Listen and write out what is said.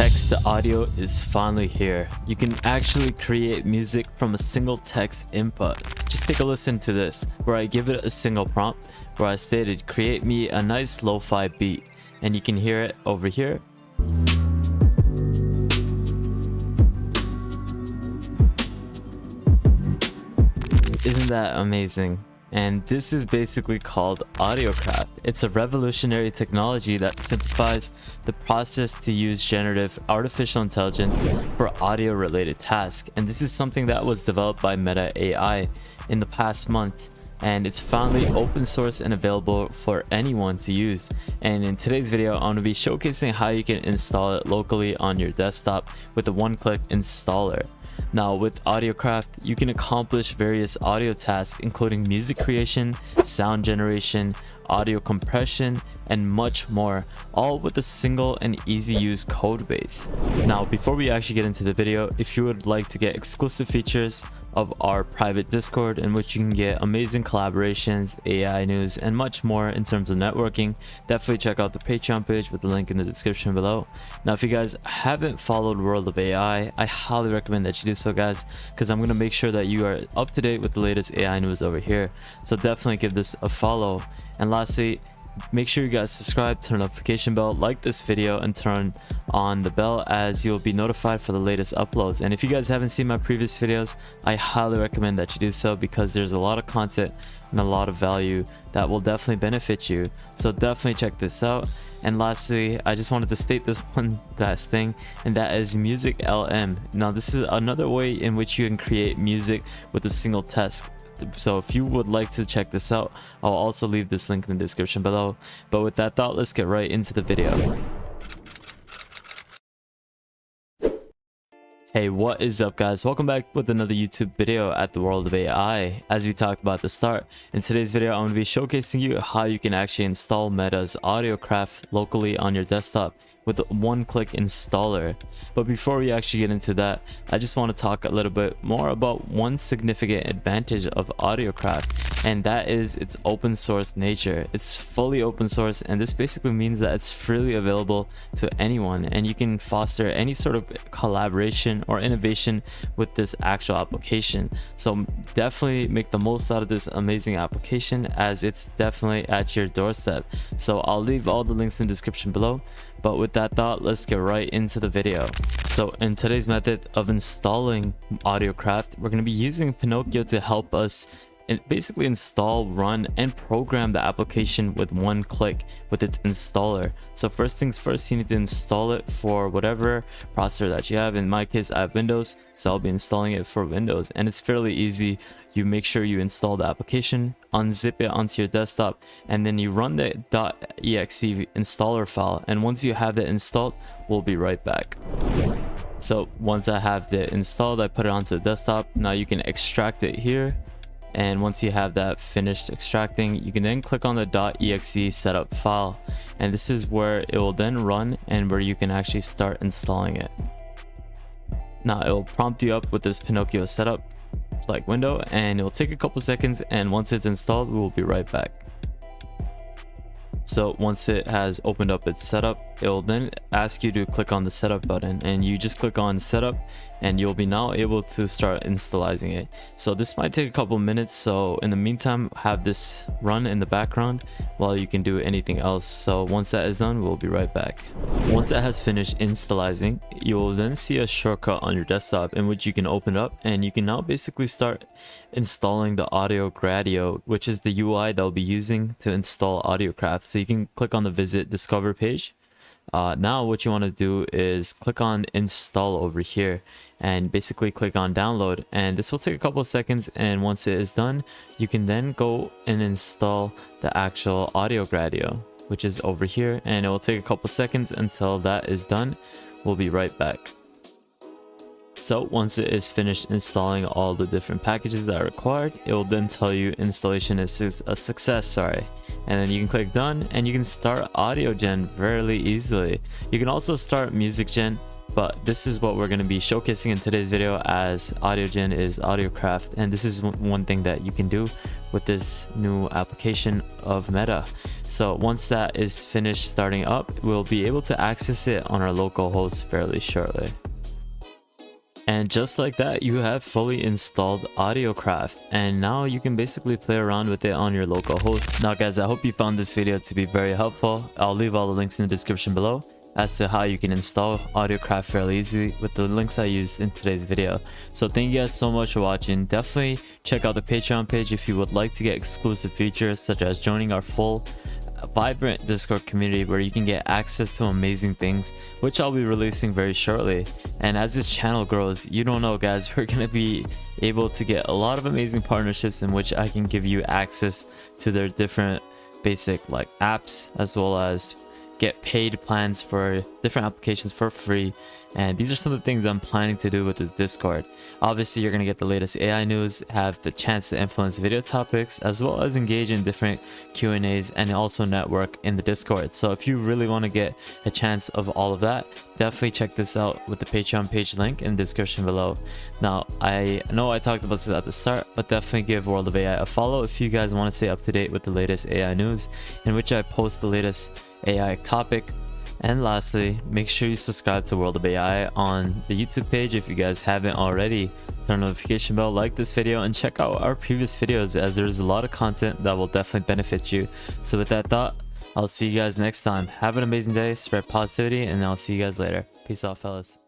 Text to audio is finally here. You can actually create music from a single text input. Just take a listen to this, where I give it a single prompt where I stated create me a nice lo-fi beat, and you can hear it over here. Isn't that amazing? And this is basically called AudioCraft. It's a revolutionary technology that simplifies the process to use generative artificial intelligence for audio related tasks. And this is something that was developed by Meta AI in the past month, and it's finally open source and available for anyone to use. And in today's video, I'm going to be showcasing how you can install it locally on your desktop with a one-click installer. Now, with AudioCraft, you can accomplish various audio tasks including music creation, sound generation, audio compression, and much more, all with a single and easy use code base. Now, before we actually get into the video, if you would like to get exclusive features of our private Discord in which you can get amazing collaborations, AI news, and much more in terms of networking, definitely check out the Patreon page with the link in the description below. Now, if you guys haven't followed World of AI, I highly recommend that you do so, guys, because I'm going to make sure that you are up to date with the latest AI news over here. So definitely give this a follow. And lastly, make sure you guys subscribe, turn the notification bell, like this video, and turn on the bell as you'll be notified for the latest uploads. And if you guys haven't seen my previous videos, I highly recommend that you do so, because there's a lot of content and a lot of value that will definitely benefit you. So definitely check this out. And lastly, I just wanted to state this one last thing, and that is Music LM. Now, this is another way in which you can create music with a single text. So if you would like to check this out, I'll also leave this link in the description below. But with that thought, let's get right into the video. Hey, what is up, guys? Welcome back with another YouTube video at the World of AI. As we talked about at the start, in today's video I'm going to be showcasing you how you can actually install Meta's AudioCraft locally on your desktop with a one-click installer. But before we actually get into that, I just want to talk a little bit more about one significant advantage of AudioCraft, and that is its open source nature. It's fully open source, and this basically means that it's freely available to anyone, and you can foster any sort of collaboration or innovation with this actual application. So definitely make the most out of this amazing application, as it's definitely at your doorstep. So I'll leave all the links in the description below. But with that thought, let's get right into the video. So in today's method of installing AudioCraft, we're going to be using Pinocchio to help us basically install, run, and program the application with one click with its installer. So first things first, you need to install it for whatever processor that you have. In my case, I have Windows, so I'll be installing it for Windows, and it's fairly easy. You make sure you install the application, unzip it onto your desktop, and then you run the .exe installer file. And once you have that installed, we'll be right back. So once I have it installed, I put it onto the desktop. Now you can extract it here. And once you have that finished extracting, you can then click on the .exe setup file, and this is where it will then run and where you can actually start installing it. Now it will prompt you up with this Pinocchio setup like window, and it will take a couple seconds, and once it's installed, we will be right back. So once it has opened up its setup, it will then ask you to click on the setup button, and you just click on setup, and you'll be now able to start installing it. So this might take a couple minutes, so in the meantime, have this run in the background while you can do anything else. So once that is done, we'll be right back. Once it has finished installing, you will then see a shortcut on your desktop in which you can open up, and you can now basically start installing the AudioGradio, which is the UI that I'll be using to install AudioCraft. So you can click on the visit discover page. Now what you want to do is click on install over here, and basically click on download, and this will take a couple of seconds, and once it is done, you can then go and install the actual AudioGradio, which is over here, and it will take a couple seconds until that is done. We'll be right back. So once it is finished installing all the different packages that are required, it will then tell you installation is a success, and then you can click done, and you can start AudioGen fairly easily. You can also start MusicGen, but this is what we're going to be showcasing in today's video, as AudioGen is AudioCraft, and this is one thing that you can do with this new application of Meta. So once that is finished starting up, we'll be able to access it on our local host fairly shortly. And just like that, you have fully installed AudioCraft, and now you can basically play around with it on your local host. Now guys, I hope you found this video to be very helpful. I'll leave all the links in the description below as to how you can install AudioCraft fairly easily with the links I used in today's video. So thank you guys so much for watching. Definitely check out the Patreon page if you would like to get exclusive features such as joining our full vibrant Discord community where you can get access to amazing things, which I'll be releasing very shortly. And as this channel grows, you don't know guys, we're gonna be able to get a lot of amazing partnerships in which I can give you access to their different basic like apps, as well as get paid plans for different applications for free. And these are some of the things I'm planning to do with this Discord. Obviously, you're going to get the latest AI news, have the chance to influence video topics, as well as engage in different Q&As and also network in the Discord. So if you really want to get a chance of all of that, definitely check this out with the Patreon page link in the description below. Now, I know I talked about this at the start, but definitely give World of AI a follow if you guys want to stay up to date with the latest AI news, in which I post the latest AI topic. And lastly, make sure you subscribe to World of AI on the YouTube page if you guys haven't already. Turn on the notification bell, like this video, and check out our previous videos as there's a lot of content that will definitely benefit you. So with that thought, I'll see you guys next time. Have an amazing day, spread positivity, and I'll see you guys later. Peace out, fellas.